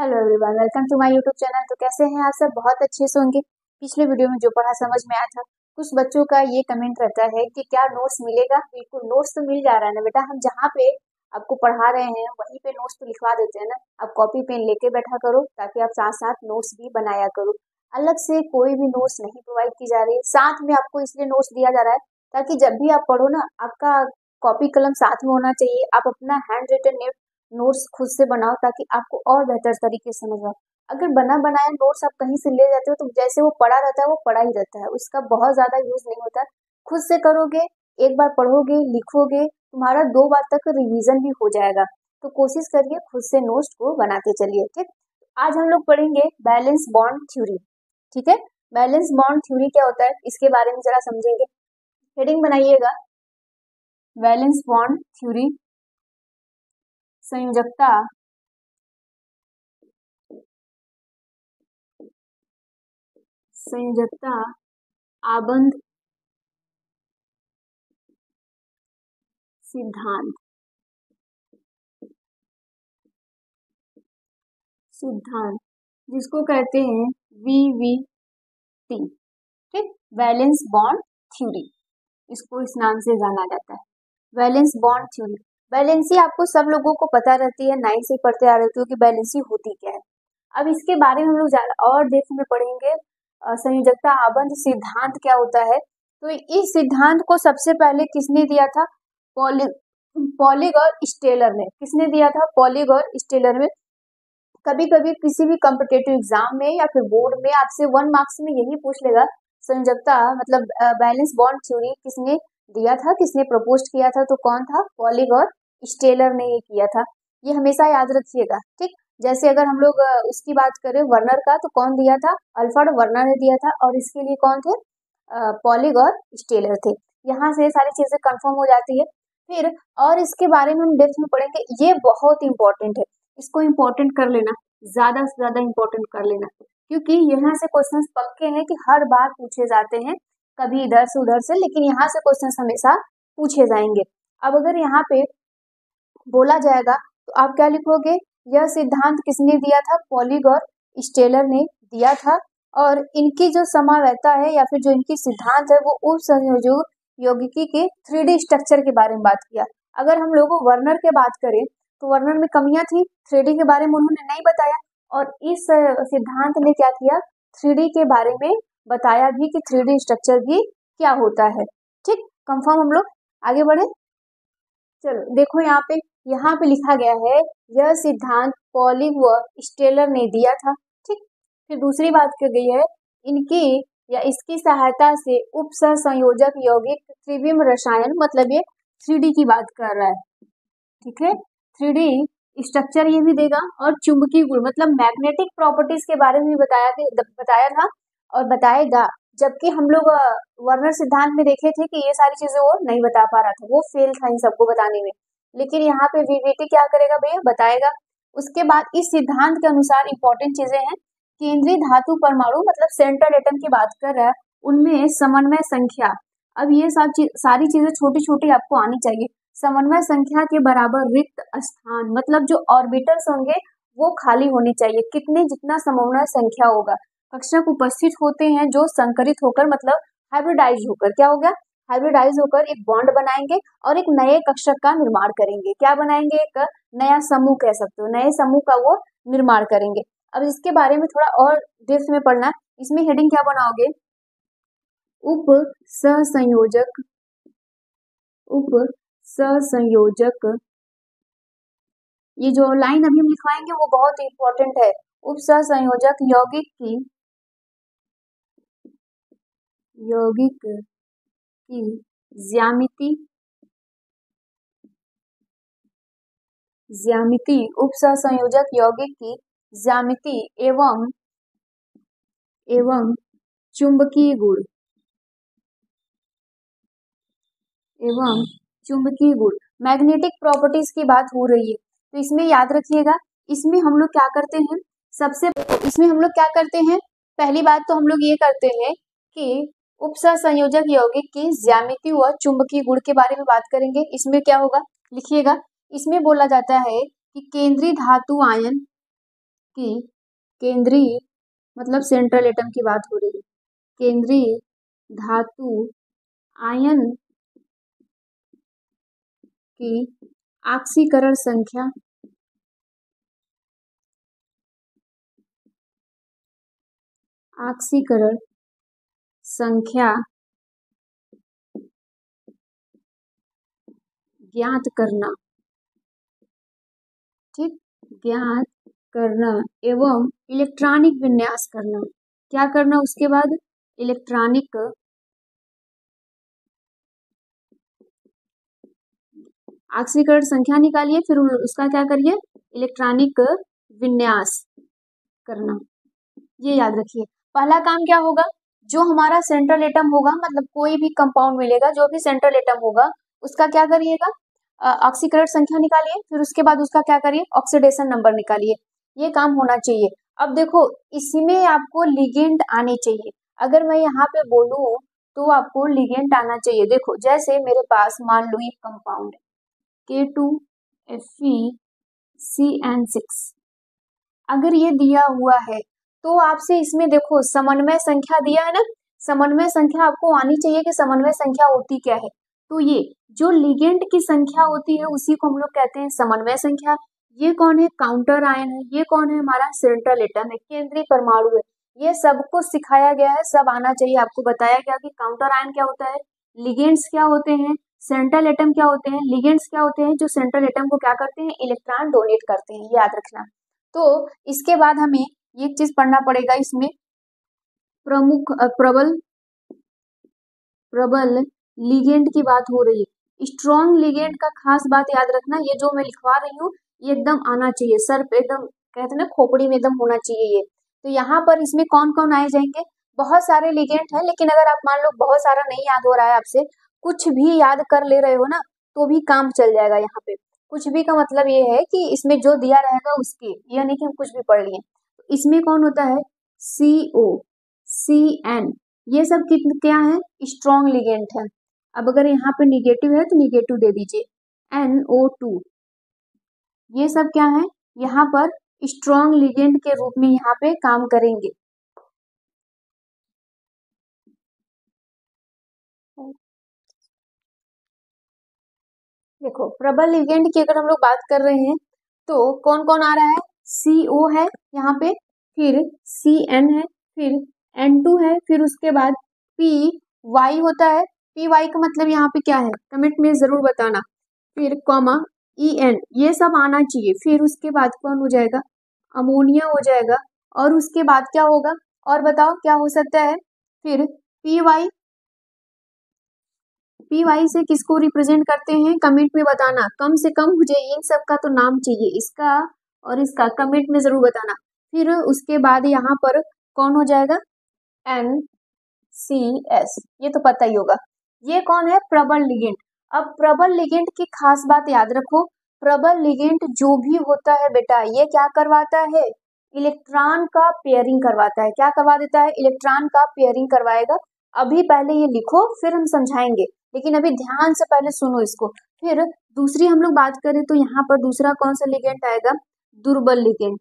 Hello everyone, welcome to my YouTube channel. तो कैसे हैं आप सब? बहुत अच्छे से होंगे। पिछले वीडियो में जो पढ़ा समझ में आया था। कुछ बच्चों का ये कमेंट रहता है कि क्या नोट्स मिलेगा। बिल्कुल नोट्स तो मिल जा रहा है ना बेटा। हम जहाँ पे आपको पढ़ा रहे हैं वहीं पे नोट्स तो लिखवा देते हैं ना। आप कॉपी पेन लेके बैठा करो ताकि आप साथ साथ नोट्स भी बनाया करो। अलग से कोई भी नोट्स नहीं प्रोवाइड की जा रही है। साथ में आपको इसलिए नोट्स दिया जा रहा है ताकि जब भी आप पढ़ो ना, आपका कॉपी कलम साथ में होना चाहिए। आप अपना हैंड रिटन नोट्स खुद से बनाओ ताकि आपको और बेहतर तरीके से समझ आओ। अगर बना बनाया नोट्स आप कहीं से ले जाते हो तो जैसे वो पढ़ा रहता है वो पढ़ा ही रहता है, उसका बहुत ज्यादा यूज नहीं होता है। खुद से करोगे, एक बार पढ़ोगे, लिखोगे, तुम्हारा 2 बार तक रिवीजन भी हो जाएगा। तो कोशिश करिए खुद से नोट्स को बनाते चलिए। ठीक, आज हम लोग पढ़ेंगे बैलेंस बॉन्ड थ्योरी। ठीक है, बैलेंस बॉन्ड थ्योरी क्या होता है इसके बारे में जरा समझेंगे। हेडिंग बनाइएगा, बैलेंस बॉन्ड थ्योरी, संयोजकता संयोजकता आबंध सिद्धांत। जिसको कहते हैं VBT। ठीक, वैलेंस बॉन्ड थ्योरी, इसको इस नाम से जाना जाता है, वैलेंस बॉन्ड थ्योरी। वैलेंसी आपको सब लोगों को पता रहती है, 9 से पढ़ते आ रहे हो कि वैलेंसी होती क्या है। अब इसके बारे में हम लोग ज्यादा और डेप्थ में पढ़ेंगे। संयोजकता आबंध सिद्धांत क्या होता है। तो इस सिद्धांत को सबसे पहले किसने दिया था? पॉलिग और स्टेलर ने। किसने दिया था? पॉलिग और स्टेलर में। कभी कभी किसी भी कॉम्पिटेटिव एग्जाम में या फिर बोर्ड में आपसे 1 मार्क्स में यही पूछ लेगा, संयोजकता मतलब बैलेंस बॉन्ड थ्योरी किसने दिया था, किसने प्रपोज किया था। तो कौन था? पॉलिग और स्टेलर ने ये किया था। ये हमेशा याद रखिएगा। ठीक, जैसे अगर हम लोग उसकी बात करें वर्नर का, तो कौन दिया था? अल्फ्रेड वर्नर ने दिया था। और इसके लिए कौन थे? पॉलिग और स्टेलर थे। यहाँ से सारी चीजें कंफर्म हो जाती है। फिर और इसके बारे में हम डेप्थ में पढ़ेंगे। ये बहुत इंपॉर्टेंट है, इसको इम्पोर्टेंट कर लेना, ज्यादा से ज्यादा इम्पोर्टेंट कर लेना, क्योंकि यहाँ से क्वेश्चंस पक्के हैं कि हर बार पूछे जाते हैं, कभी इधर से उधर से, लेकिन यहाँ से क्वेश्चंस हमेशा पूछे जाएंगे। अब अगर यहाँ पे बोला जाएगा तो आप क्या लिखोगे? यह सिद्धांत किसने दिया था? पॉलिग और स्टेलर ने दिया था। और इनकी जो समवायता है या फिर जो इनकी सिद्धांत है वो उप संयोजक यौगिकी के 3D स्ट्रक्चर के बारे में बात किया। अगर हम लोग वर्नर के बात करें तो वर्नर में कमियां थी, 3D के बारे में उन्होंने नहीं बताया। और इस सिद्धांत ने क्या किया? 3D के बारे में बताया भी कि 3D स्ट्रक्चर भी क्या होता है। ठीक, कंफर्म। हम लोग आगे बढ़े। चलो देखो यहाँ पे लिखा गया है यह सिद्धांत पॉलिग व स्टेलर ने दिया था। ठीक, फिर दूसरी बात की गई है इनकी या इसकी सहायता से उप संयोजक यौगिक त्रिविम रसायन, मतलब ये 3D की बात कर रहा है। ठीक है, 3D स्ट्रक्चर ये भी देगा। और चुंबकीय गुण मतलब मैग्नेटिक प्रॉपर्टीज के बारे में भी बताया था और बताएगा। जबकि हम लोग वर्नर सिद्धांत में देखे थे कि ये सारी चीजें वो नहीं बता पा रहा था, वो फेल था इन सबको बताने में। लेकिन यहाँ पे VBT क्या करेगा भैया? बताएगा। उसके बाद इस सिद्धांत के अनुसार इंपॉर्टेंट चीजें हैं, केंद्रीय धातु परमाणु मतलब सेंट्रल एटम की बात कर रहा है, उनमें समन्वय संख्या। अब ये सारी चीजें छोटी छोटी आपको आनी चाहिए। समन्वय संख्या के बराबर रिक्त स्थान, मतलब जो ऑर्बिटल्स होंगे वो खाली होने चाहिए। कितने? जितना समन्वय संख्या होगा। कक्षक उपस्थित होते हैं जो संकरित होकर मतलब हाइब्रिडाइज होकर, क्या हो गया? हाइब्रिडाइज होकर एक बॉन्ड बनाएंगे और एक नए कक्षक का निर्माण करेंगे। क्या बनाएंगे? एक नया समूह कह सकते हो, नए समूह का वो निर्माण करेंगे। अब इसके बारे में थोड़ा और डेप्थ में पढ़ना। इसमें हेडिंग क्या बनाओगे? उप सहसंयोजक ये जो लाइन अभी हम लिखवाएंगे वो बहुत इंपॉर्टेंट है। उप सहसंयोजक यौगिक की ज्यामिति उप सहसंयोजक यौगिक की ज्यामिति एवं चुंबकीय गुण मैग्नेटिक प्रॉपर्टीज की बात हो रही है। तो इसमें याद रखिएगा, इसमें हम लोग क्या करते हैं? पहली बात तो हम लोग ये करते हैं कि उपसहसंयोजक यौगिक की ज्यामिति व चुंबकीय गुण के बारे में बात करेंगे। इसमें क्या होगा? लिखिएगा। इसमें बोला जाता है कि केंद्रीय धातु आयन कि केंद्रीय मतलब सेंट्रल एटम की बात हो रही है, केंद्रीय धातु आयन की ऑक्सीकरण संख्या ज्ञात करना, ठीक, ज्ञात करना एवं इलेक्ट्रॉनिक विन्यास करना। क्या करना उसके बाद? इलेक्ट्रॉनिक ऑक्सीकरण संख्या निकालिए, फिर उसका क्या करिए? इलेक्ट्रॉनिक विन्यास करना। ये याद रखिए। पहला काम क्या होगा? जो हमारा सेंट्रल एटम होगा, मतलब कोई भी कंपाउंड मिलेगा, जो भी सेंट्रल एटम होगा, उसका क्या करिएगा? ऑक्सीकरण संख्या निकालिए, फिर उसके बाद उसका क्या करिए? ऑक्सीडेशन नंबर निकालिए। ये काम होना चाहिए। अब देखो, इसमें आपको लिगेंड आने चाहिए। अगर मैं यहाँ पे बोलूँ तो आपको लिगेंड आना चाहिए। देखो, जैसे मेरे पास मान लो एक कंपाउंड K2FeCN6, अगर ये दिया हुआ है तो आपसे इसमें देखो समन्वय संख्या दिया है ना, समन्वय संख्या आपको आनी चाहिए कि समन्वय संख्या होती क्या है। तो ये जो लिगेंड की संख्या होती है उसी को हम लोग कहते हैं समन्वय संख्या। ये कौन है? काउंटर आयन है। ये कौन है? हमारा सेंट्रल एटम है, केंद्रीय परमाणु है। ये सबको सिखाया गया है, सब आना चाहिए। आपको बताया गया कि काउंटर आयन क्या होता है, लिगेंड्स क्या होते हैं, सेंट्रल एटम क्या होते हैं, लिगेंड्स क्या होते हैं, जो सेंट्रल एटम को क्या करते हैं? इलेक्ट्रॉन डोनेट करते हैं। याद रखना। तो इसके बाद हमें एक चीज पढ़ना पड़ेगा इसमें, प्रबल लिगेंड की बात हो रही है। स्ट्रॉन्ग लिगेंड का खास बात याद रखना, ये जो मैं लिखवा रही हूँ ये एकदम आना चाहिए, सर पे एकदम, कहते हैं ना खोपड़ी में एकदम होना चाहिए ये। तो यहाँ पर इसमें कौन कौन आए जाएंगे? बहुत सारे लिगेंड हैं, लेकिन अगर आप मान लो बहुत सारा नहीं याद हो रहा है आपसे, कुछ भी याद कर ले रहे हो ना, तो भी काम चल जाएगा। यहाँ पे कुछ भी का मतलब ये है कि इसमें जो दिया रहेगा उसके, यह नहीं कि हम कुछ भी पढ़ लिए। इसमें कौन होता है? CO, CN, ये सब क्या है? स्ट्रॉन्ग लिगेंड है। अब अगर यहाँ पे निगेटिव है तो निगेटिव दे दीजिए। NO2, ये सब क्या है? यहाँ पर स्ट्रॉन्ग लिगेंड के रूप में यहाँ पे काम करेंगे। देखो, प्रबल लिगेंड की अगर हम लोग बात कर रहे हैं तो कौन कौन आ रहा है? CO है यहाँ पे, फिर CN है, फिर N2 है, फिर उसके बाद PY होता है। PY का मतलब यहाँ पे क्या है? कमेंट में जरूर बताना। फिर कॉमा EN, ये सब आना चाहिए। फिर उसके बाद कौन हो जाएगा? अमोनिया हो जाएगा। और उसके बाद क्या होगा? और बताओ क्या हो सकता है? फिर PY से किसको रिप्रेजेंट करते हैं? कमेंट में बताना। कम से कम मुझे इन सब का तो नाम चाहिए, इसका और इसका, कमेंट में जरूर बताना। फिर उसके बाद यहाँ पर कौन हो जाएगा? NCS, ये तो पता ही होगा। ये कौन है? प्रबल लिगेंड। अब प्रबल लिगेंड की खास बात याद रखो, प्रबल लिगेंड जो भी होता है बेटा, ये क्या करवाता है? इलेक्ट्रॉन का पेयरिंग करवाता है। क्या करवा देता है? इलेक्ट्रॉन का पेयरिंग करवाएगा। अभी पहले ये लिखो, फिर हम समझाएंगे, लेकिन अभी ध्यान से पहले सुनो इसको। फिर दूसरी हम लोग बात करें तो यहाँ पर दूसरा कौन सा लिगेंड आएगा? दुर्बल लिगेंड,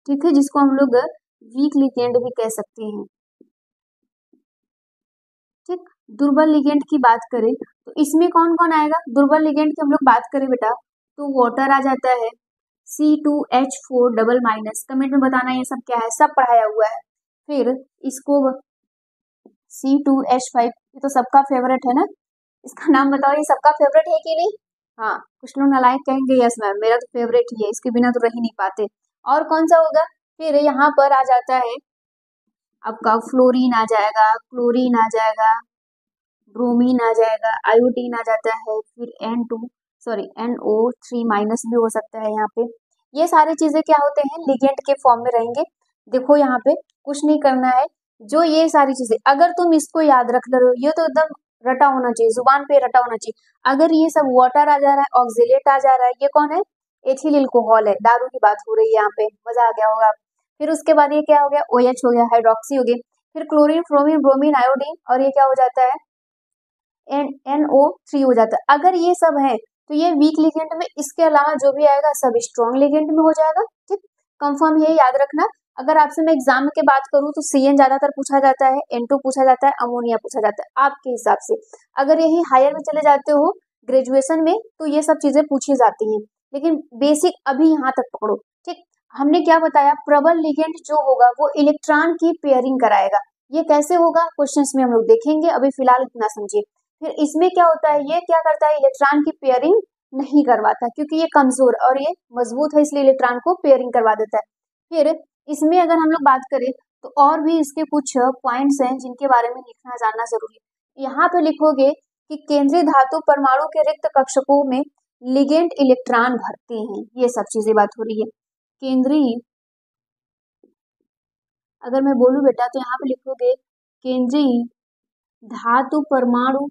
ठीक है, जिसको हम लोग वीक लिगेंड भी कह सकते हैं। ठीक, दुर्बल लिगेंड की बात करें तो इसमें कौन कौन आएगा? दुर्बल लिगेंड की हम लोग बात करें बेटा तो वाटर आ जाता है, C2H4 डबल माइनस, कमेंट में बताना ये सब क्या है, सब पढ़ाया हुआ है। फिर इसको C2H5, ये तो सबका फेवरेट है ना, इसका नाम बताओ, ये सबका फेवरेट है कि नहीं? हाँ, कुछ लोग नालायक कहेंगे यस मैम, मेरा तो फेवरेट ही है, इसके बिना तो रह ही नहीं पाते। और कौन सा होगा? फिर यहाँ पर आ जाता है आपका फ्लोरीन आ जाएगा, क्लोरीन आ जाएगा, ब्रोमीन आ जाएगा, आयोडीन आ जाता है, फिर NO3 माइनस भी हो सकता है यहाँ पे। ये सारी चीजें क्या होते हैं? लिगेंड के फॉर्म में रहेंगे। देखो यहाँ पे कुछ नहीं करना है, जो ये सारी चीजें अगर तुम इसको याद रख ले रहे हो, ये तो एकदम रटा होना चाहिए, जुबान पे रटा होना चाहिए। अगर ये सब वाटर आ जा रहा है, ऑक्सिलेट आ जा रहा है, ये कौन है? एथिल अल्कोहल है, दारू की बात हो रही है यहाँ पे, मजा आ गया होगा। फिर उसके बाद ये क्या हो गया? OH हो गया, हाइड्रोक्सी हो गई, फिर क्लोरीन, फ्रोमीन, ब्रोमीन, आयोडीन, और ये क्या हो जाता है? NO3 हो जाता है। अगर ये सब है तो ये वीक लिगेंड में, इसके अलावा जो भी आएगा सब स्ट्रॉन्ग लिगेंड में हो जाएगा। ठीक, कंफर्म है, याद रखना। अगर आपसे मैं एग्जाम के बात करूं तो CN ज्यादातर पूछा जाता है, N2 पूछा जाता है, अमोनिया पूछा जाता है आपके हिसाब से। अगर यही हायर में चले जाते हो ग्रेजुएशन में तो ये सब चीजें पूछी जाती हैं, लेकिन बेसिक अभी यहाँ तक पकड़ो। ठीक, हमने क्या बताया, प्रबल लिगेंड जो होगा वो इलेक्ट्रॉन की पेयरिंग कराएगा। ये कैसे होगा क्वेश्चंस में हम लोग देखेंगे, अभी फिलहाल इतना समझिए। फिर इसमें क्या होता है, ये क्या करता है, इलेक्ट्रॉन की पेयरिंग नहीं करवाता क्योंकि ये कमजोर और ये मजबूत है, इसलिए इलेक्ट्रॉन को पेयरिंग करवा देता है। फिर इसमें अगर हम लोग बात करें तो और भी इसके कुछ पॉइंट्स हैं जिनके बारे में लिखना जानना जरूरी है। यहाँ पे लिखोगे कि केंद्रीय धातु परमाणु के रिक्त कक्षकों में लिगेंड इलेक्ट्रॉन भरते हैं, ये सब चीजें बात हो रही है। केंद्रीय, अगर मैं बोलूं बेटा तो यहाँ पे लिखोगे केंद्रीय धातु परमाणु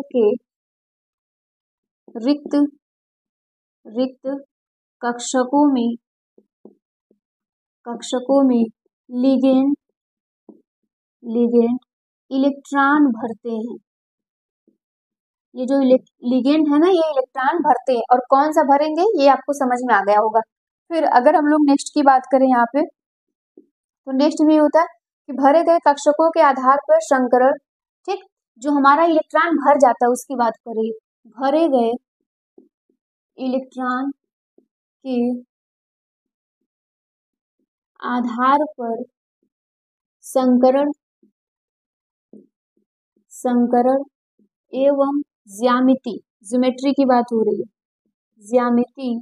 के रिक्त कक्षकों में लिगेंड इलेक्ट्रॉन भरते हैं। ये जो लिगेंड है ना, ये इलेक्ट्रॉन भरते हैं, और कौन सा भरेंगे ये आपको समझ में आ गया होगा। फिर अगर हम लोग नेक्स्ट की बात करें यहाँ पे, तो नेक्स्ट में होता है कि भरे गए कक्षकों के आधार पर संकरण। ठीक, जो हमारा इलेक्ट्रॉन भर जाता है उसकी बात करें, भरे गए इलेक्ट्रॉन के आधार पर संकरण एवं ज्योमेट्री की बात हो रही है, ज्यामिति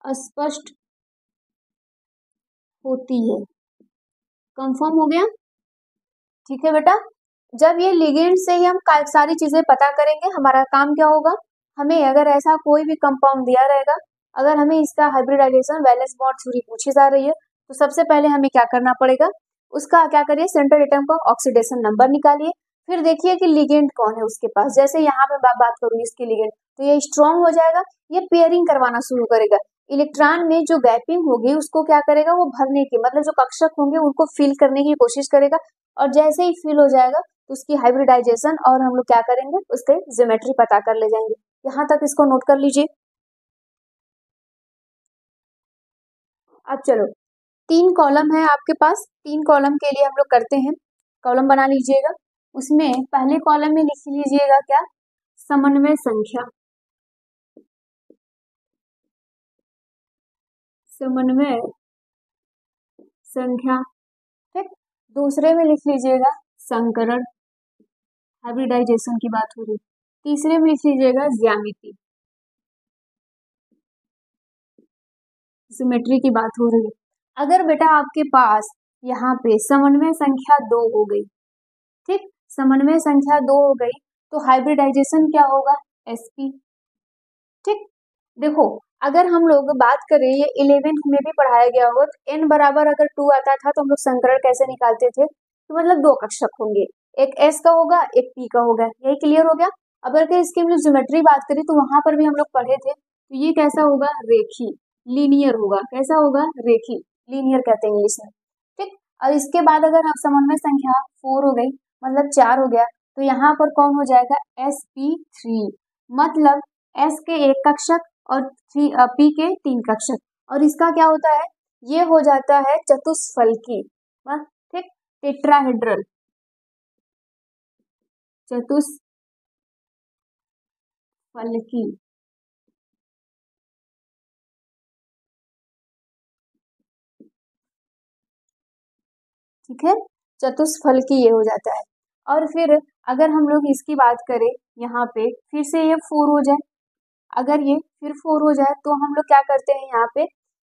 स्पष्ट होती है। कंफर्म हो गया? ठीक है बेटा, जब ये लिगेंड से ही हम सारी चीजें पता करेंगे, हमारा काम क्या होगा, हमें अगर ऐसा कोई भी कंपाउंड दिया रहेगा, अगर हमें इसका हाइब्रिडाइजेशन वैलेंस बॉन्ड थ्योरी पूछी जा रही है, तो सबसे पहले हमें क्या करना पड़ेगा, उसका क्या करिए, सेंट्रल एटम का ऑक्सीडेशन नंबर निकालिए। फिर देखिए कि लिगेंड कौन है उसके पास। जैसे यहाँ पे बात करूँ इसके लिगेंड, तो ये स्ट्रॉन्ग हो जाएगा, ये पेयरिंग करवाना शुरू करेगा। इलेक्ट्रॉन में जो गैपिंग होगी उसको क्या करेगा, वो भरने की, मतलब जो कक्षक होंगे उनको फिल करने की कोशिश करेगा, और जैसे ही फिल हो जाएगा तो उसकी हाइब्रिडाइजेशन और हम लोग क्या करेंगे, उसके ज्योमेट्री पता कर ले जाएंगे। यहाँ तक इसको नोट कर लीजिए। अब चलो, 3 कॉलम है आपके पास, 3 कॉलम के लिए हम लोग करते हैं, कॉलम बना लीजिएगा। उसमें पहले कॉलम में लिख लीजिएगा क्या, समन्वय संख्या, ठीक। दूसरे में लिख लीजिएगा संकरण, हाइब्रिडाइजेशन की बात हो रही। तीसरे में लिख लीजिएगा ज्यामिति, ज्योमेट्री की बात हो रही है। अगर बेटा आपके पास यहाँ पे समन्वय संख्या 2 हो गई, ठीक, समन्वय संख्या 2 हो गई, तो हाइब्रिडाइजेशन क्या होगा, sp। ठीक, देखो अगर हम लोग बात करें, ये 11th में भी पढ़ाया गया होगा, तो n बराबर अगर 2 आता था तो हम लोग संकरण कैसे निकालते थे, तो मतलब 2 कक्षक होंगे, एक s का होगा, एक p का होगा। यही क्लियर हो गया। अब अगर इसकी हम लोग ज्योमेट्री बात करें तो वहां पर भी हम लोग पढ़े थे, तो ये कैसा होगा, रेखी, लीनियर होगा। कैसा होगा, रेखी, लीनियर कहते हैं इंग्लिश में। ठीक, और इसके बाद अगर हम समन्वय संख्या 4 हो गई, मतलब 4 हो गया, तो यहाँ पर कौन हो जाएगा, sp3, मतलब s के एक कक्षक और p के 3 कक्षक, और इसका क्या होता है, ये हो जाता है चतुष्फलकी, ठीक, टेट्राहेड्रल, चतुष्फलकी। ठीक है, चतुष्फलकी ये हो जाता है। और फिर अगर हम लोग इसकी बात करें, यहाँ पे फिर से ये 4 हो जाए, अगर ये फिर 4 हो जाए तो हम लोग क्या करते हैं,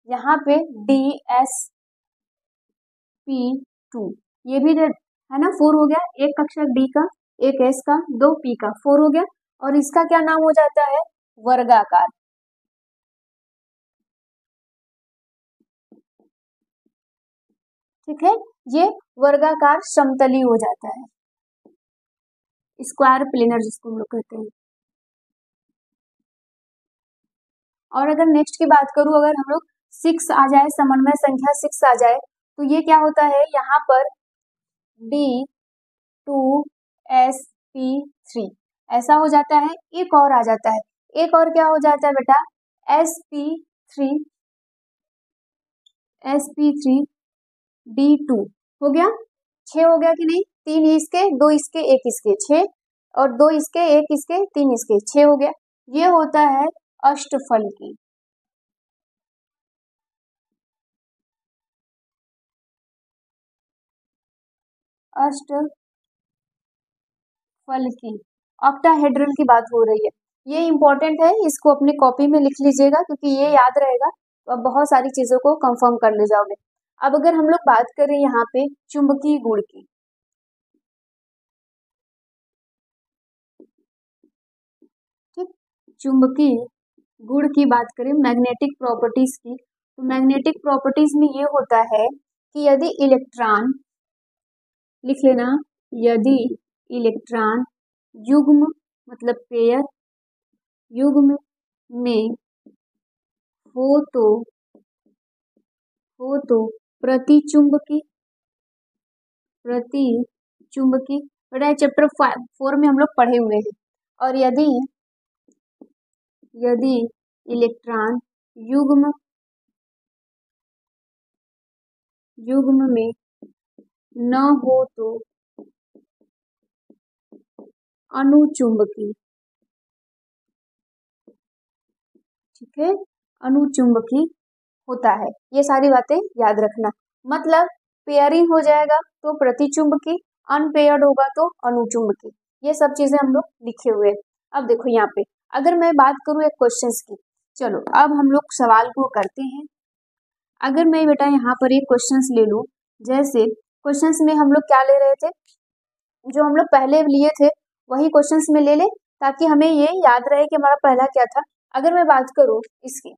यहाँ पे DsP2, ये भी है ना, 4 हो गया, एक कक्षक D का, एक S का, 2 P का, 4 हो गया। और इसका क्या नाम हो जाता है, वर्गाकार। ठीक है, ये वर्गाकार समतली हो जाता है, स्क्वायर प्लेनर जिसको हम लोग कहते हैं। और अगर नेक्स्ट की बात करूं, अगर हम लोग 6 आ जाए, समन्वय संख्या 6 आ जाए, तो ये क्या होता है, यहाँ पर D2sp3 ऐसा हो जाता है। एक और आ जाता है, एक और क्या हो जाता है बेटा, sp3 हो गया, 6 हो गया कि नहीं, 3 इसके 2 इसके 1 इसके 6 और 2 इसके 1 इसके 3 इसके 6 हो गया। ये होता है अष्टफलकी। अष्टफलकी ऑक्टाहेड्रल की बात हो रही है। ये इंपॉर्टेंट है, इसको अपने कॉपी में लिख लीजिएगा क्योंकि ये याद रहेगा तो आप बहुत सारी चीजों को कंफर्म कर ले जाओगे। अब अगर हम लोग बात करें यहाँ पे चुंबकीय गुण की, ठीक, चुंबकीय गुण की बात करें मैग्नेटिक प्रॉपर्टीज की, तो मैग्नेटिक प्रॉपर्टीज में ये होता है कि यदि इलेक्ट्रॉन, लिख लेना, यदि इलेक्ट्रॉन युग्म मतलब पेयर युग्म में हो तो प्रतिचुंबकी बेटा चैप्टर 4 में हम लोग पढ़े हुए हैं। और यदि इलेक्ट्रॉन युग्म में न हो तो अनुचुंबकी, ठीक है, अनुचुंबकी होता है। ये सारी बातें याद रखना, मतलब पेयरिंग हो जाएगा तो प्रतिचुंबकी, अनपेयर्ड होगा तो अनुचुंबकी, ये सब चीजें हम लोग लिखे हुए हैं। अब देखो यहाँ पे अगर मैं बात करूँ एक क्वेश्चंस की, चलो अब हम लोग सवाल को करते हैं। अगर मैं बेटा यहाँ पर एक क्वेश्चंस ले लूं, जैसे क्वेश्चंस में हम लोग क्या ले रहे थे, जो हम लोग पहले लिए थे वही क्वेश्चंस में ले ले ताकि हमें ये याद रहे कि हमारा पहला क्या था। अगर मैं बात करूं इसकी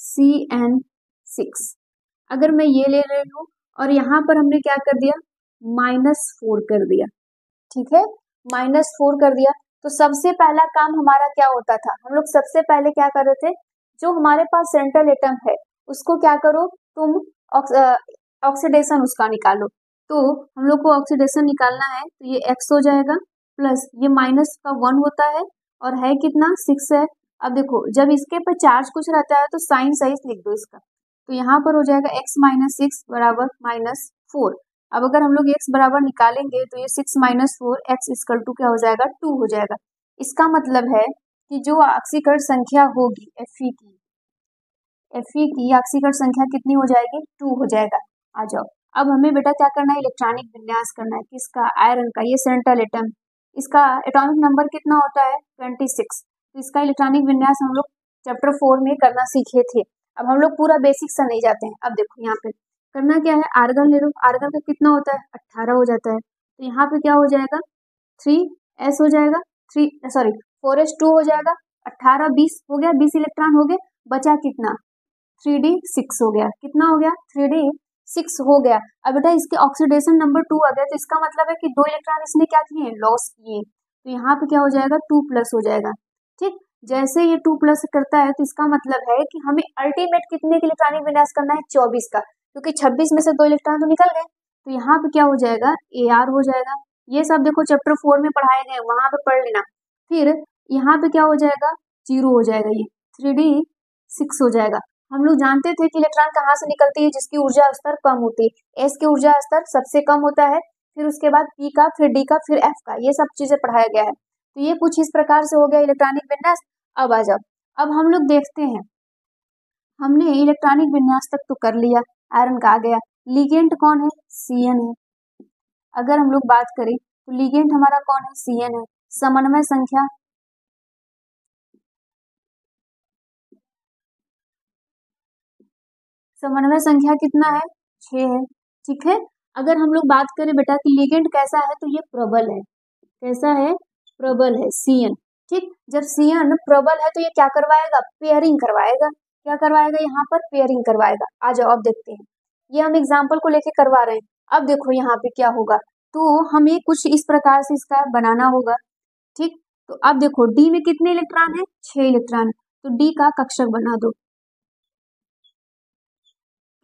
FeCN6, अगर मैं ये ले रही हूँ और यहाँ पर हमने क्या कर दिया, -4 कर दिया, ठीक है, -4 कर दिया, तो सबसे पहला काम हमारा क्या होता था, हम लोग सबसे पहले क्या कर रहे थे, जो हमारे पास सेंट्रल एटम है उसको क्या करो तुम, ऑक्सीडेशन उसका निकालो। तो हम लोग को ऑक्सीडेशन निकालना है तो ये x हो जाएगा प्लस ये माइनस का 1 होता है और है कितना 6 है। अब देखो जब इसके पर चार्ज कुछ रहता है तो साइन सही लिख दो इसका, तो यहाँ पर हो जाएगा x - 6 बराबर -4। अब अगर हम लोग x बराबर निकालेंगे तो ये 6 - 4 x = क्या हो जाएगा 2 हो जाएगा। इसका मतलब है कि जो ऑक्सीकरण संख्या होगी Fe की ऑक्सीकरण संख्या कितनी हो जाएगी 2 हो जाएगा। आ जाओ अब हमें बेटा क्या करना है, इलेक्ट्रॉनिक विन्यास करना है, किसका, आयरन का, ये सेंट्रल एटम, इसका एटॉमिक नंबर कितना होता है 26, तो इसका इलेक्ट्रॉनिक विन्यास हम लोग चैप्टर 4 में करना सीखे थे। अब हम लोग पूरा बेसिक से नहीं जाते हैं। अब देखो यहाँ पे करना क्या है, आर्गन ले लो, आर्गन का कितना होता है 18 हो जाता है, तो यहाँ पे क्या हो जाएगा 3s हो जाएगा, 4s2 हो जाएगा, 18 20 हो गया, 20 इलेक्ट्रॉन हो गए, बचा कितना 3d6 हो गया, कितना हो गया 3d6 हो गया। अब बेटा इसके ऑक्सीडेशन नंबर 2 आ गया, तो इसका मतलब है कि 2 इलेक्ट्रॉन इसने क्या किए लॉस किए, तो यहाँ पे क्या हो जाएगा 2+ हो जाएगा। ठीक, जैसे ये 2+ करता है तो इसका मतलब है कि हमें अल्टीमेट कितने के इलेक्ट्रॉनिक विन्यास करना है 24 का, क्योंकि 26 में से 2 इलेक्ट्रॉन तो निकल गए, तो यहाँ पे क्या हो जाएगा AR हो जाएगा। ये सब देखो चैप्टर 4 में पढ़ाए गए, वहां पे पढ़ लेना। फिर यहाँ पे क्या हो जाएगा 0 हो जाएगा, ये 3d6 हो जाएगा। हम लोग जानते थे कि इलेक्ट्रॉन कहाँ से निकलती है, जिसकी ऊर्जा स्तर कम होती है, S की ऊर्जा स्तर सबसे कम होता है, फिर उसके बाद P का, फिर D का, फिर F का, ये सब चीजें पढ़ाया गया है। तो ये कुछ इस प्रकार से हो गया इलेक्ट्रॉनिक विन्यास। अब आ जाओ, अब हम लोग देखते हैं, हमने इलेक्ट्रॉनिक विन्यास तक तो कर लिया, आयरन का आ गया, लिगेंड कौन है CN है। अगर हम लोग बात करें तो लिगेंड हमारा कौन है CN है। समन्वय संख्या कितना है 6 है, ठीक है। अगर हम लोग बात करें बेटा कि लिगेंड कैसा है, तो ये प्रबल है, कैसा है प्रबल है CN, ठीक। जब CN प्रबल है तो ये क्या करवाएगा पेयरिंग करवाएगा, क्या करवाएगा यहाँ पर पेयरिंग करवाएगा। आ जाओ अब देखते हैं, ये हम एग्जाम्पल को लेके करवा रहे हैं। अब देखो यहाँ पे क्या होगा, तो हमें कुछ इस प्रकार से इसका बनाना होगा, ठीक। तो अब देखो D में कितने इलेक्ट्रॉन है 6 इलेक्ट्रॉन, तो D का कक्षक बना दो।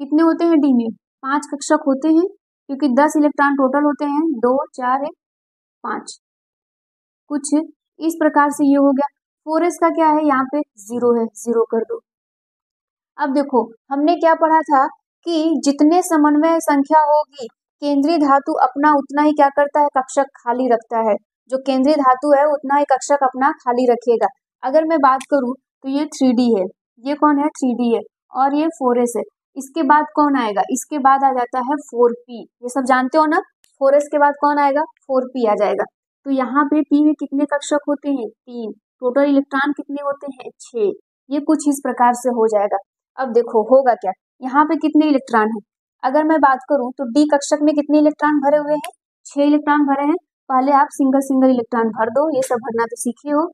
कितने होते हैं D में 5 कक्षक होते हैं, क्योंकि 10 इलेक्ट्रॉन टोटल होते हैं, 2 4 5, कुछ इस प्रकार से ये हो गया। 4s का क्या है, यहाँ पे 0 है, 0 कर दो। अब देखो हमने क्या पढ़ा था कि जितने समन्वय संख्या होगी केंद्रीय धातु अपना उतना ही क्या करता है, कक्षक खाली रखता है। जो केंद्रीय धातु है उतना ही कक्षक अपना खाली रखेगा। अगर मैं बात करूं तो ये 3D है, ये कौन है, 3D है, और ये 4s है। इसके बाद कौन आएगा, इसके बाद आ जाता है 4p, ये सब जानते हो ना। 4s के बाद कौन आएगा, 4p आ जाएगा। तो यहाँ पे p में कितने कक्षक होते हैं, 3। टोटल इलेक्ट्रॉन कितने होते हैं, 6। ये कुछ इस प्रकार से हो जाएगा। अब देखो होगा क्या, यहाँ पे कितने इलेक्ट्रॉन है, अगर मैं बात करूं तो डी कक्षक में कितने इलेक्ट्रॉन भरे हुए हैं, 6 इलेक्ट्रॉन भरे हैं। पहले आप सिंगल सिंगल इलेक्ट्रॉन भर दो, ये सब भरना तो सीखे हो,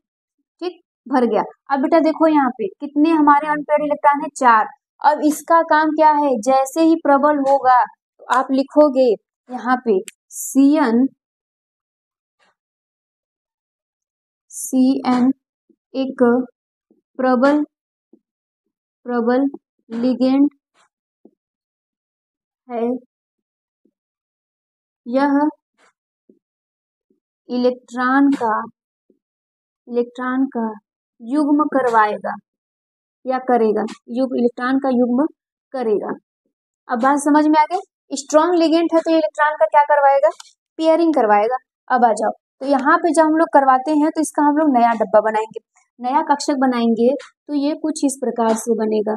ठीक, भर गया। अब बेटा देखो यहाँ पे कितने हमारे अनपेयर्ड इलेक्ट्रॉन है, 4। अब इसका काम क्या है, जैसे ही प्रबल होगा तो आप लिखोगे यहाँ पे CN एक प्रबल लिगेंड है, यह इलेक्ट्रॉन का युग्म करवाएगा या करेगा, इलेक्ट्रॉन का युग्म करेगा। अब बात समझ में आ गई। स्ट्रॉन्ग लिगेंड है तो ये इलेक्ट्रॉन का क्या करवाएगा, पेयरिंग करवाएगा। अब आ जाओ, तो यहाँ पे जब हम लोग करवाते हैं तो इसका हम लोग नया डब्बा बनाएंगे, नया कक्षक बनाएंगे, तो ये कुछ इस प्रकार से बनेगा।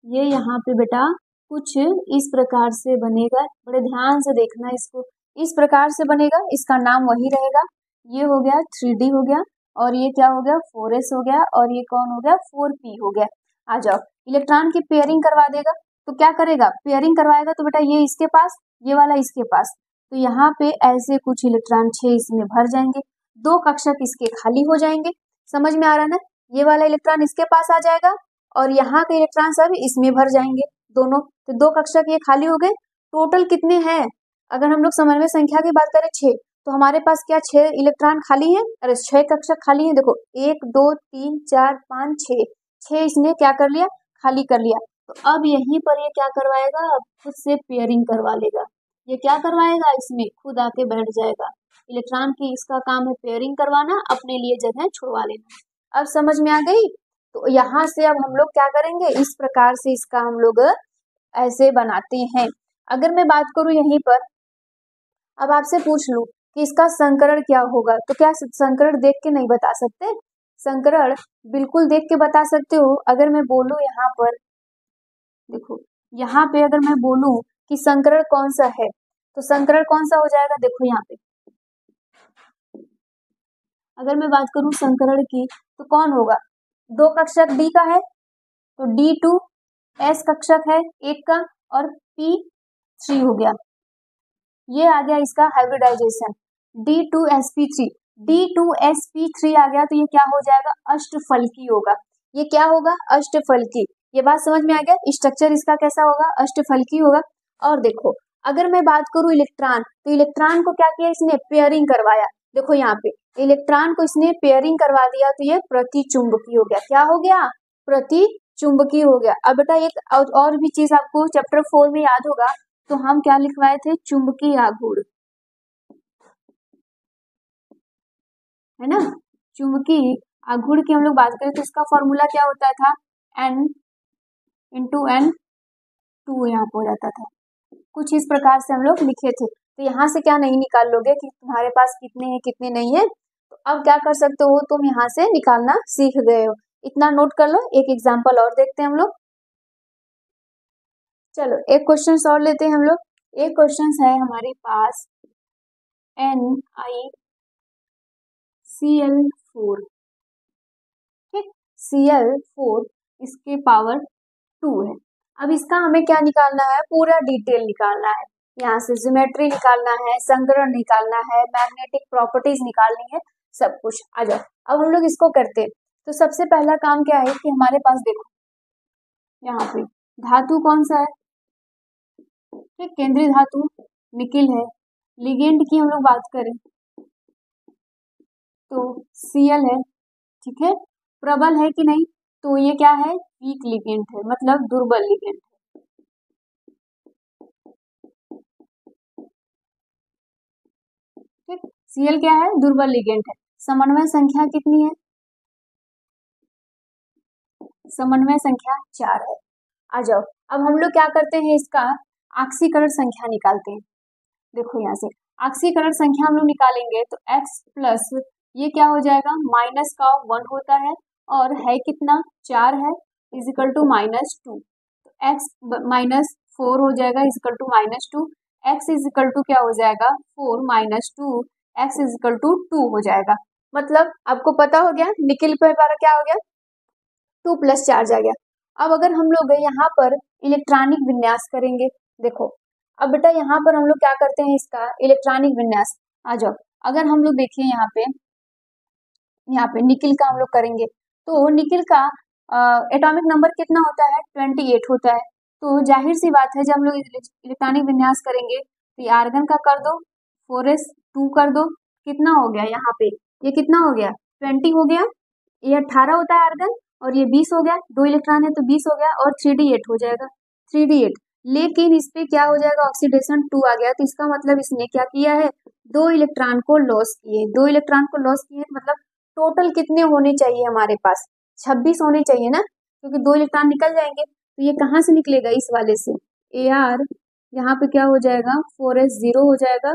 ये यहाँ पे बेटा कुछ इस प्रकार से बनेगा, बड़े ध्यान से देखना इसको, इस प्रकार से बनेगा, इसका नाम वही रहेगा। ये हो गया 3D हो गया, और ये क्या हो गया, 4s हो गया, और ये कौन हो गया, 4p हो गया। आ जाओ, इलेक्ट्रॉन की पेयरिंग करवा देगा तो क्या करेगा, पेयरिंग करवाएगा तो बेटा ये इसके पास, ये वाला इसके पास, तो यहाँ पे ऐसे कुछ इलेक्ट्रॉन 6 इसमें भर जाएंगे, 2 कक्षक इसके खाली हो जाएंगे। समझ में आ रहा ना, ये वाला इलेक्ट्रॉन इसके पास आ जाएगा और यहाँ के इलेक्ट्रॉन सब इसमें भर जाएंगे दोनों, तो 2 कक्षक ये खाली हो गए। टोटल कितने हैं, अगर हम लोग समन्वय संख्या की बात करें 6, तो हमारे पास क्या 6 इलेक्ट्रॉन खाली हैं, अरे 6 कक्षक खाली हैं। देखो 1 2 3 4 5 6, 6 इसने क्या कर लिया, खाली कर लिया। तो अब यहीं पर ये क्या करवाएगा, अब खुद से पेयरिंग करवा लेगा। ये क्या करवाएगा, इसमें खुद आके बैठ जाएगा। इलेक्ट्रॉन की इसका काम है पेयरिंग करवाना, अपने लिए जगह छुड़वा लेना। अब समझ में आ गई। तो यहाँ से अब हम लोग क्या करेंगे, इस प्रकार से इसका हम लोग ऐसे बनाते हैं। अगर मैं बात करूं यहीं पर, अब आपसे पूछ लूं कि इसका संकरण क्या होगा, तो क्या संकरण देख के नहीं बता सकते, संकरण बिल्कुल देख के बता सकते हो। अगर मैं बोलूं यहाँ पर, देखो यहाँ पे अगर मैं बोलूं कि संकरण कौन सा है, तो संकरण कौन सा हो जाएगा, देखो यहाँ पे अगर मैं बात करूं संकरण की तो कौन होगा, 2 कक्षक D का है तो D2, S कक्षक है 1 का, और P3 हो गया। ये आ गया इसका हाइब्रिडाइजेशन, D2sp3, D2sp3 आ गया, तो ये क्या हो जाएगा, अष्टफलकी होगा। ये क्या होगा, अष्टफलकी। ये बात समझ में आ गया, स्ट्रक्चर इसका कैसा होगा, अष्टफलकी होगा। और देखो अगर मैं बात करूं इलेक्ट्रॉन, तो इलेक्ट्रॉन को क्या किया, इसने पेयरिंग करवाया। देखो यहाँ पे इलेक्ट्रॉन को इसने पेयरिंग करवा दिया, तो ये प्रतिचुंबकीय हो गया। क्या हो गया, प्रतिचुंबकीय हो गया। अब बेटा एक और भी चीज आपको चैप्टर 4 में याद होगा, तो हम क्या लिखवाए थे, चुंबकीय आघूर्ण, है ना। चुंबकीय आघूर्ण की हम लोग बात करें तो इसका फॉर्मूला क्या होता था, N इंटू N2 यहाँ पे हो जाता था। कुछ इस प्रकार से हम लोग लिखे थे। तो यहाँ से क्या नहीं निकाल लोगे कि तुम्हारे पास कितने हैं कितने नहीं है, तो अब क्या कर सकते हो, तुम यहाँ से निकालना सीख गए हो। इतना नोट कर लो। एक एग्जाम्पल और देखते हैं हम लोग। चलो एक क्वेश्चन और लेते हैं हम लोग। एक क्वेश्चन है हमारे पास NiCl4, ठीक, Cl4 इसके पावर 2 है। अब इसका हमें क्या निकालना है, पूरा डिटेल निकालना है। यहाँ से ज्योमेट्री निकालना है, संकरण निकालना है, मैग्नेटिक प्रॉपर्टीज निकालनी है, सब कुछ। आ जाओ अब हम लोग इसको करते हैं। तो सबसे पहला काम क्या है कि हमारे पास देखो यहाँ पे धातु कौन सा है, ठीक, केंद्रीय धातु निकिल है। लिगेंड की हम लोग बात करें तो Cl है, ठीक है। प्रबल है कि नहीं, तो ये क्या है, वीक लिगेंड है, मतलब दुर्बल लिगेंड। ठीक, Cl क्या है, दुर्बल लिगेंड है। समन्वय संख्या कितनी है, समन्वय संख्या 4 है। आ जाओ, अब हम लोग क्या करते हैं, इसका आक्सीकरण संख्या निकालते हैं। देखो यहाँ से आक्सीकरण संख्या हम लोग निकालेंगे तो x प्लस ये क्या हो जाएगा, माइनस का 1 होता है और है कितना, 4 है, इजिकल टू -2, तो x माइनस 4 हो जाएगा is equal to -2, x is equal to क्या हो जाएगा 4 -2, x इजिकल टू 2 हो जाएगा। मतलब आपको पता हो गया निकिल पे हमारा क्या हो गया, 2 प्लस चार्ज आ गया। अब अगर हम लोग यहाँ पर इलेक्ट्रॉनिक विन्यास करेंगे, देखो अब बेटा यहाँ पर हम लोग क्या करते हैं, इसका इलेक्ट्रॉनिक विन्यास। आ जाओ, अगर हम लोग देखिए यहाँ पे निकिल का हम लोग करेंगे तो निकिल का एटॉमिक नंबर कितना होता है, 28 होता है। तो जाहिर सी बात है जब हम लोग इलेक्ट्रॉनिक विन्यास करेंगे तो ये आर्गन का कर दो, 4s2 कर दो, कितना हो गया यहाँ पे, ये कितना हो गया 20 हो गया, ये 18 होता है आर्गन और ये 20 हो गया, 2 इलेक्ट्रॉन है तो 20 हो गया और 3d8 हो जाएगा, 3d8। लेकिन इस पे क्या हो जाएगा, ऑक्सीडेशन 2 आ गया, तो इसका मतलब इसने क्या किया है, 2 इलेक्ट्रॉन को लॉस किए, 2 इलेक्ट्रॉन को लॉस किए, मतलब टोटल कितने होने चाहिए हमारे पास, 26 होने चाहिए ना, क्योंकि 2 इलेक्ट्रॉन निकल जाएंगे। तो ये कहाँ से निकलेगा, इस वाले से, Ar यहाँ पे क्या हो जाएगा 4s0 हो जाएगा,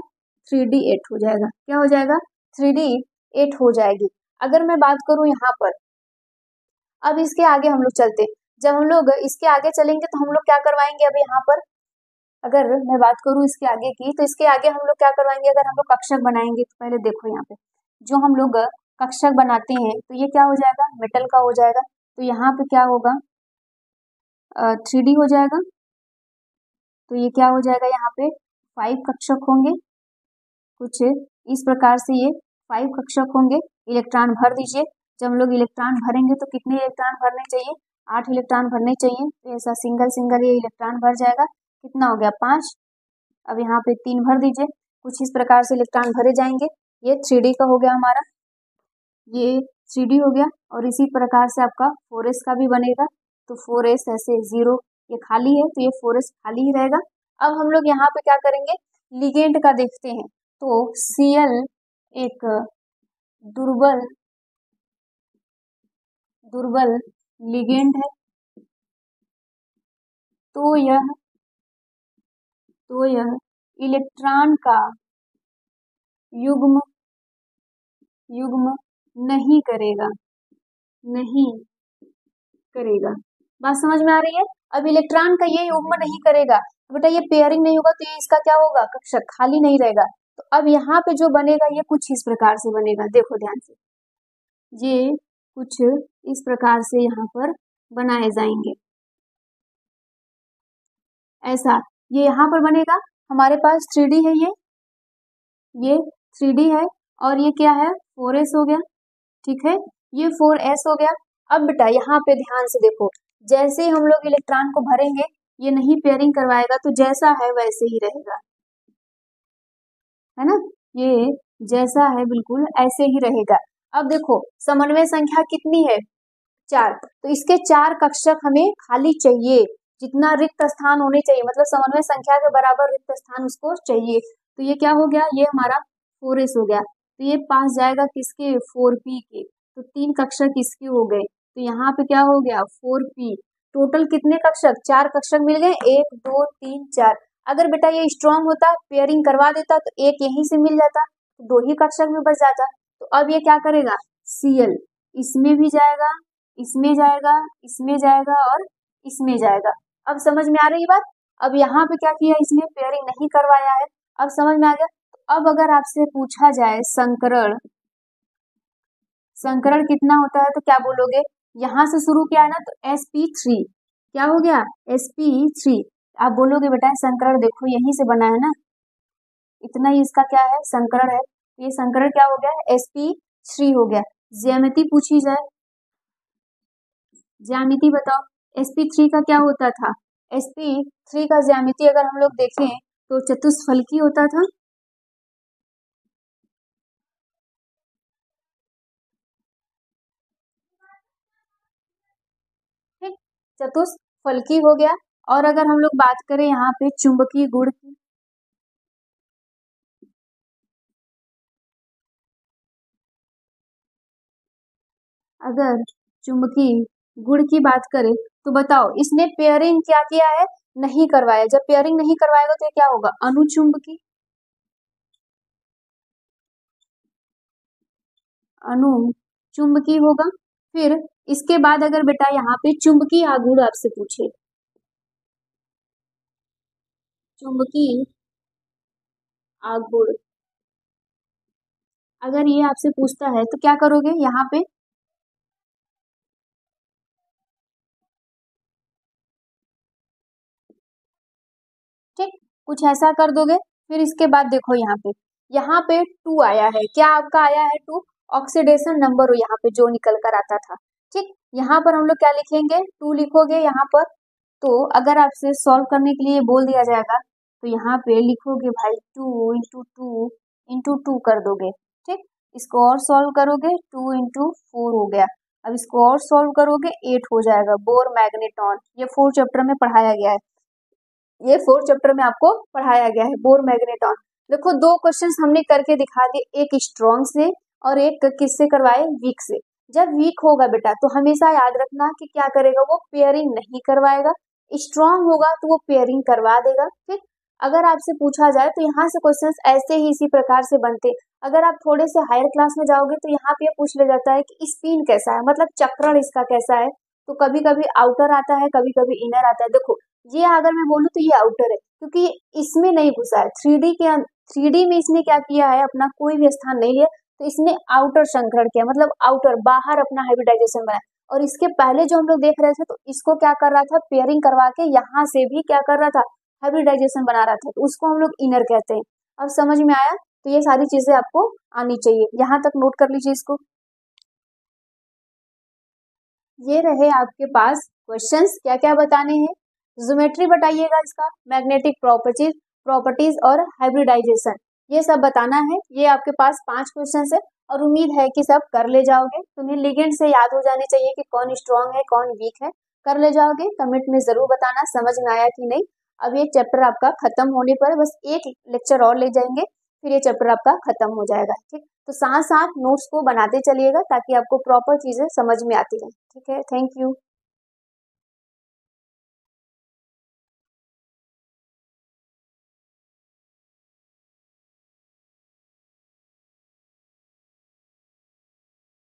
3d8 हो जाएगा, क्या हो जाएगा 3d8 हो जाएगी। अगर मैं बात करूं यहाँ पर, अब इसके आगे हम लोग चलते, जब हम लोग इसके आगे चलेंगे तो हम लोग क्या करवाएंगे, अब यहाँ पर अगर मैं बात करूं इसके आगे की, तो इसके आगे हम लोग क्या करवाएंगे, अगर हम लोग कक्षक बनाएंगे तो पहले देखो यहाँ पे जो हम लोग कक्षक बनाते हैं तो ये क्या हो जाएगा, मेटल का हो जाएगा, तो यहाँ पे क्या होगा 3D हो जाएगा, तो ये क्या हो जाएगा, यहाँ पे 5 कक्षक होंगे, कुछ इस प्रकार से ये 5 कक्षक होंगे। इलेक्ट्रॉन भर दीजिए, जब हम लोग इलेक्ट्रॉन भरेंगे तो कितने इलेक्ट्रॉन भरने चाहिए, 8 इलेक्ट्रॉन भरने चाहिए, तो ऐसा सिंगल सिंगल ये इलेक्ट्रॉन भर जाएगा, कितना हो गया 5। अब यहाँ पे 3 भर दीजिए, कुछ इस प्रकार से इलेक्ट्रॉन भरे जाएंगे, ये 3D का हो गया हमारा, ये 3D हो गया। और इसी प्रकार से आपका 4s का भी बनेगा, तो 4s ऐसे 0 ये खाली है तो ये 4s खाली ही रहेगा। अब हम लोग यहाँ पे क्या करेंगे, लिगेंड का देखते हैं, तो Cl एक दुर्बल लिगेंड है, तो यह इलेक्ट्रॉन का युग्म नहीं करेगा, बात समझ में आ रही है। अब इलेक्ट्रॉन का ये युग्म नहीं करेगा तो बेटा ये पेयरिंग नहीं होगा, तो ये इसका क्या होगा, कक्षक खाली नहीं रहेगा। तो अब यहाँ पे जो बनेगा ये कुछ इस प्रकार से बनेगा, देखो ध्यान से, ये कुछ इस प्रकार से यहाँ पर बनाए जाएंगे, ऐसा ये यहाँ पर बनेगा। हमारे पास 3D है, ये 3D है और ये क्या है 4s हो गया, ठीक है, ये 4s हो गया। अब बेटा यहाँ पे ध्यान से देखो, जैसे हम लोग इलेक्ट्रॉन को भरेंगे ये नहीं पेयरिंग करवाएगा, तो जैसा है वैसे ही रहेगा, है ना, ये जैसा है बिल्कुल ऐसे ही रहेगा। अब देखो समन्वय संख्या कितनी है, 4, तो इसके 4 कक्षक हमें खाली चाहिए, जितना रिक्त स्थान होने चाहिए, मतलब समन्वय संख्या के बराबर रिक्त स्थान उसको चाहिए। तो ये क्या हो गया, ये हमारा 4s हो गया, तो ये पास जाएगा किसके 4p के, तो 3 कक्षक इसके हो गए, तो यहाँ पे क्या हो गया 4p। टोटल कितने कक्षक, 4 कक्षक मिल गए, 1 2 3 4। अगर बेटा ये स्ट्रॉन्ग होता, पेयरिंग करवा देता, तो एक यहीं से मिल जाता, तो 2 ही कक्षक में बच जाता। तो अब ये क्या करेगा, Cl इसमें भी जाएगा, इसमें जाएगा, इसमें जाएगा और इसमें जाएगा। अब समझ में आ रही बात। अब यहाँ पे क्या किया, इसमें पेयरिंग नहीं करवाया है, अब समझ में आ गया। तो अब अगर आपसे पूछा जाए संकरण कितना होता है तो क्या बोलोगे, यहाँ से शुरू किया है ना, तो sp3 क्या हो गया sp3, आप बोलोगे बेटा संकरण देखो यहीं से बना है ना, इतना ही इसका क्या है संकरण है, ये संकरण क्या हो गया sp3 हो गया। ज्यामिति पूछी जाए, ज्यामिति बताओ, sp3 का क्या होता था, sp3 का ज्यामिति अगर हम लोग देखें तो चतुष्फलकी होता था, ठीक, चतुष्फलकी हो गया। और अगर हम लोग बात करें यहाँ पे चुंबकीय गुण की, अगर चुंबकीय गुण की बात करें तो बताओ इसने पेयरिंग क्या किया है, नहीं करवाया। जब पेयरिंग नहीं करवाएगा तो क्या होगा, अनुचुंबकीय। अनुचुंबकीय होगा। फिर इसके बाद अगर बेटा यहाँ पे चुंबकीय आघूर्ण आपसे पूछे, चुंबकीय आघूर्ण अगर ये आपसे पूछता है तो क्या करोगे यहाँ पे, ठीक, कुछ ऐसा कर दोगे। फिर इसके बाद देखो यहाँ पे 2 आया है, क्या आपका आया है 2, ऑक्सीडेशन नंबर हो यहाँ पे जो निकल कर आता था। ठीक, यहाँ पर हम लोग क्या लिखेंगे, 2 लिखोगे यहाँ पर। तो अगर आपसे सॉल्व करने के लिए बोल दिया जाएगा तो यहाँ पे लिखोगे भाई 2 × 2 × 2 कर दोगे। ठीक, इसको और सॉल्व करोगे 2 × 4 हो गया। अब इसको और सॉल्व करोगे 8 हो जाएगा। बोर मैग्नेटॉन, ये 4 चैप्टर में पढ़ाया गया है, ये 4 चैप्टर में आपको पढ़ाया गया है बोर मैग्नेटॉन। देखो 2 क्वेश्चंस हमने करके दिखा दिए, एक स्ट्रॉन्ग से और एक किससे करवाए, वीक से। जब वीक होगा बेटा तो हमेशा याद रखना कि क्या करेगा, वो पेयरिंग नहीं करवाएगा। स्ट्रॉन्ग होगा तो वो पेयरिंग करवा देगा। ठीक, अगर आपसे पूछा जाए तो यहाँ से क्वेश्चंस ऐसे ही इसी प्रकार से बनते। अगर आप थोड़े से हायर क्लास में जाओगे तो यहाँ पे पूछ ले जाता है कि स्पिन कैसा है, मतलब चक्रण इसका कैसा है। तो कभी कभी आउटर आता है, कभी कभी इनर आता है। देखो ये अगर मैं बोलूँ तो ये आउटर है, क्योंकि इसमें नहीं घुसा है। 3D में इसने क्या किया है, अपना कोई भी स्थान नहीं लिया, तो इसने आउटर संकरण किया, मतलब आउटर बाहर अपना हाइब्रिडाइजेशन बनाया। और इसके पहले जो हम लोग देख रहे थे तो इसको क्या कर रहा था, पेयरिंग करवा के यहाँ से भी क्या कर रहा था, हाइब्रिडाइजेशन बना रहा था, तो उसको हम लोग इनर कहते हैं। अब समझ में आया, तो ये सारी चीजें आपको आनी चाहिए, यहाँ तक नोट कर लीजिए इसको। ये रहे आपके पास क्वेश्चंस, क्या क्या बताने हैं, ज्योमेट्री बताइएगा इसका, मैग्नेटिक प्रॉपर्टीज और हाइब्रिडाइजेशन, ये सब बताना है। ये आपके पास 5 क्वेश्चंस है और उम्मीद है कि सब कर ले जाओगे। तुम्हें लिगेंड से याद हो जाने चाहिए कि कौन स्ट्रॉन्ग है कौन वीक है, कर ले जाओगे। कमेंट में जरूर बताना समझ में आया कि नहीं। अब ये चैप्टर आपका खत्म होने पर बस एक लेक्चर और ले जाएंगे, फिर ये चैप्टर आपका खत्म हो जाएगा। ठीक, तो साथ साथ नोट्स को बनाते चलिएगा ताकि आपको प्रॉपर चीजें समझ में आती रहे। ठीक है, थैंक यू।